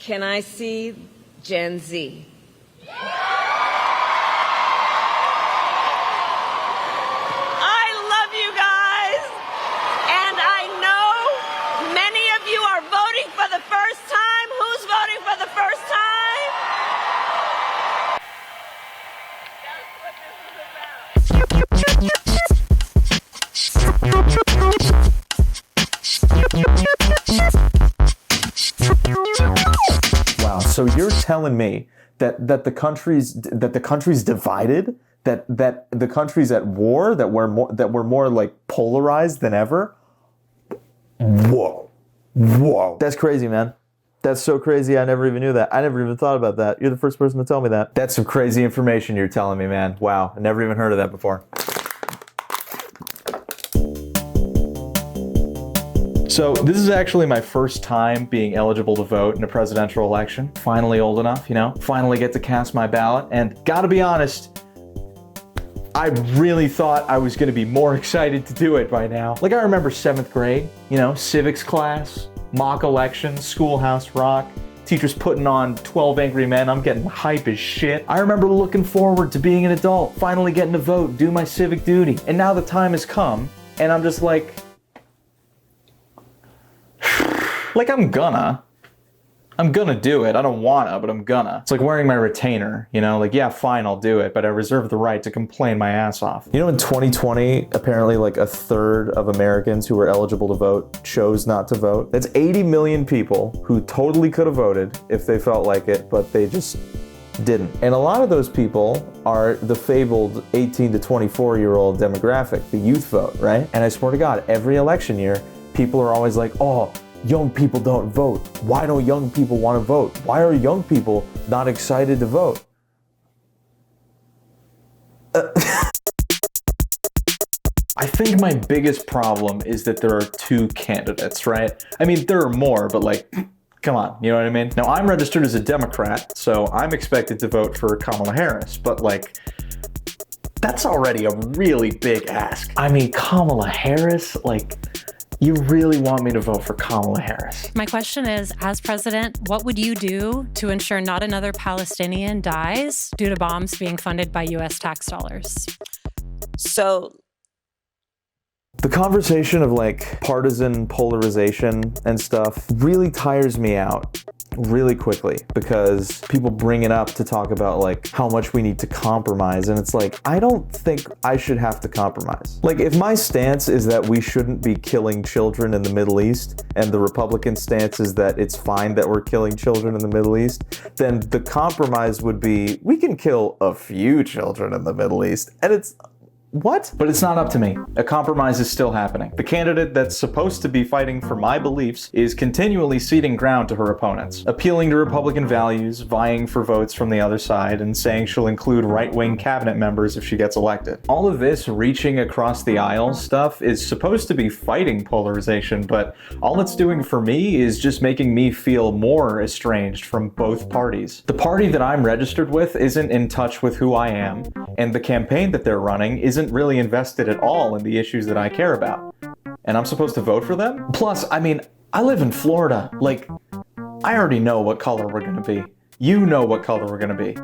Can I see Gen Z? I love you guys, and I know many of you are voting for the first time. Who's voting for the first time? That's what this is about. Wow, so you're telling me that the country's divided, that the country's at war, that we're more like polarized than ever? Whoa. That's crazy, man. That's so crazy. I never even knew that. I never even thought about that. You're the first person to tell me that. That's some crazy information you're telling me, man. Wow, I never even heard of that before. So this is actually my first time being eligible to vote in a presidential election. Finally old enough, finally get to cast my ballot. And gotta be honest, I really thought I was gonna be more excited to do it by now. Like I remember 7th grade, civics class, mock elections, schoolhouse rock, teachers putting on 12 Angry Men. I'm getting hype as shit. I remember looking forward to being an adult, finally getting to vote, do my civic duty. And now the time has come, and I'm just like I'm gonna do it. I don't wanna, but I'm gonna. It's like wearing my retainer, yeah, fine, I'll do it, but I reserve the right to complain my ass off. In 2020, apparently like a third of Americans who were eligible to vote chose not to vote. That's 80 million people who totally could have voted if they felt like it, but they just didn't. And a lot of those people are the fabled 18 to 24-year-old demographic, the youth vote, right? And I swear to God, every election year, people are always like, oh, young people don't vote. Why don't young people want to vote? Why are young people not excited to vote? I think my biggest problem is that there are 2 candidates, right? I mean, there are more, but come on, you know what I mean? Now, I'm registered as a Democrat, so I'm expected to vote for Kamala Harris, but that's already a really big ask. I mean, Kamala Harris, you really want me to vote for Kamala Harris? My question is, as president, what would you do to ensure not another Palestinian dies due to bombs being funded by U.S. tax dollars? So the conversation of partisan polarization and stuff really tires me out really quickly, because people bring it up to talk about how much we need to compromise, and it's I don't think I should have to compromise. If my stance is that we shouldn't be killing children in the Middle East, and the Republican stance is that it's fine that we're killing children in the Middle East, then the compromise would be we can kill a few children in the Middle East, and it's what? But it's not up to me. A compromise is still happening. The candidate that's supposed to be fighting for my beliefs is continually ceding ground to her opponents, appealing to Republican values, vying for votes from the other side, and saying she'll include right-wing cabinet members if she gets elected. All of this reaching across the aisle stuff is supposed to be fighting polarization, but all it's doing for me is just making me feel more estranged from both parties. The party that I'm registered with isn't in touch with who I am, and the campaign that they're running isn't really invested at all in the issues that I care about. And I'm supposed to vote for them? Plus, I live in Florida. I already know what color we're gonna be. You know what color we're gonna be.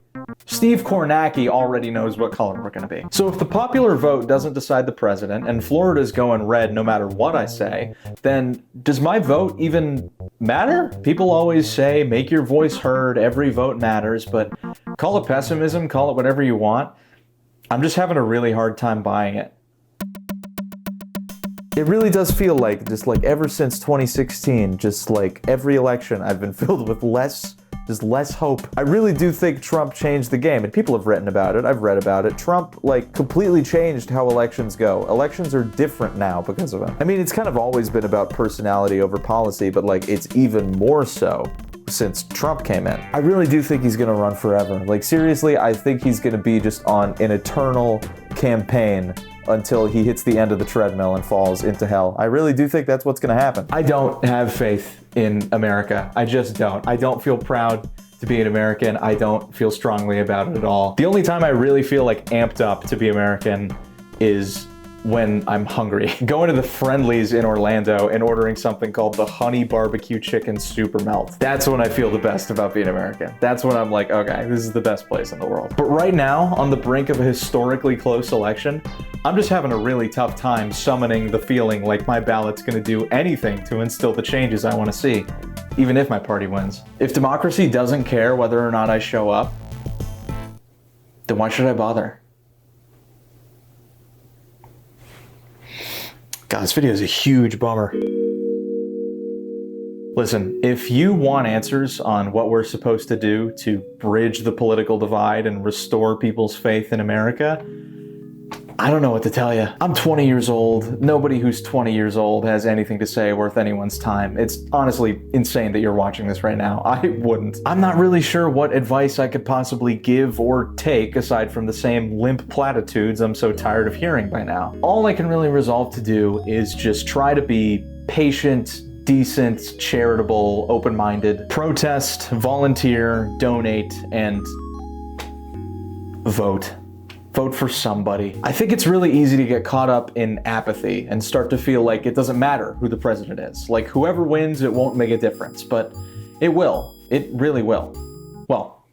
Steve Kornacki already knows what color we're gonna be. So if the popular vote doesn't decide the president, and Florida's going red no matter what I say, then does my vote even matter? People always say, make your voice heard, every vote matters, but call it pessimism, call it whatever you want. I'm just having a really hard time buying it. It really does feel just ever since 2016, every election I've been filled with less hope. I really do think Trump changed the game, and people have written about it, I've read about it. Trump completely changed how elections go. Elections are different now because of him. It's kind of always been about personality over policy, but it's even more so since Trump came in. I really do think he's gonna run forever. Seriously, I think he's gonna be just on an eternal campaign until he hits the end of the treadmill and falls into hell. I really do think that's what's gonna happen. I don't have faith in America. I just don't. I don't feel proud to be an American. I don't feel strongly about it at all. The only time I really feel amped up to be American is when I'm hungry. Going to the Friendlies in Orlando and ordering something called the Honey Barbecue Chicken Super Melt. That's when I feel the best about being American. That's when I'm like, okay, this is the best place in the world. But right now, on the brink of a historically close election, I'm just having a really tough time summoning the feeling like my ballot's gonna do anything to instill the changes I wanna see, even if my party wins. If democracy doesn't care whether or not I show up, then why should I bother? God, this video is a huge bummer. Listen, if you want answers on what we're supposed to do to bridge the political divide and restore people's faith in America, I don't know what to tell you. I'm 20 years old. Nobody who's 20 years old has anything to say worth anyone's time. It's honestly insane that you're watching this right now. I wouldn't. I'm not really sure what advice I could possibly give or take aside from the same limp platitudes I'm so tired of hearing by now. All I can really resolve to do is just try to be patient, decent, charitable, open-minded, protest, volunteer, donate, and vote. Vote for somebody. I think it's really easy to get caught up in apathy and start to feel like it doesn't matter who the president is. Like whoever wins, it won't make a difference, but it will. It really will. Well,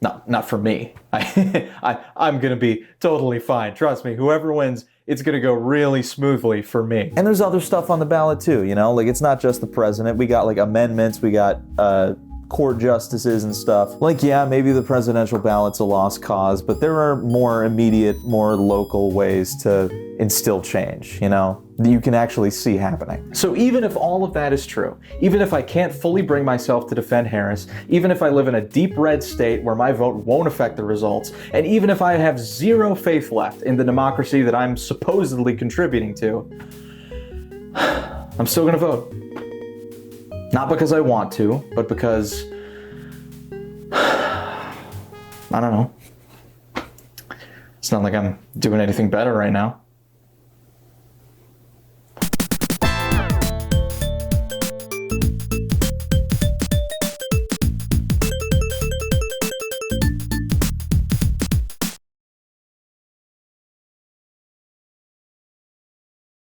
no, not for me. I'm gonna be totally fine. Trust me, whoever wins, it's gonna go really smoothly for me. And there's other stuff on the ballot too, you know? Like it's not just the president. We got like amendments, we got court justices and stuff. Like, yeah, maybe the presidential ballot's a lost cause, but there are more immediate, more local ways to instill change, you know, that you can actually see happening. So even if all of that is true, even if I can't fully bring myself to defend Harris, even if I live in a deep red state where my vote won't affect the results, and even if I have zero faith left in the democracy that I'm supposedly contributing to, I'm still gonna vote. Not because I want to, but because, I don't know. It's not like I'm doing anything better right now.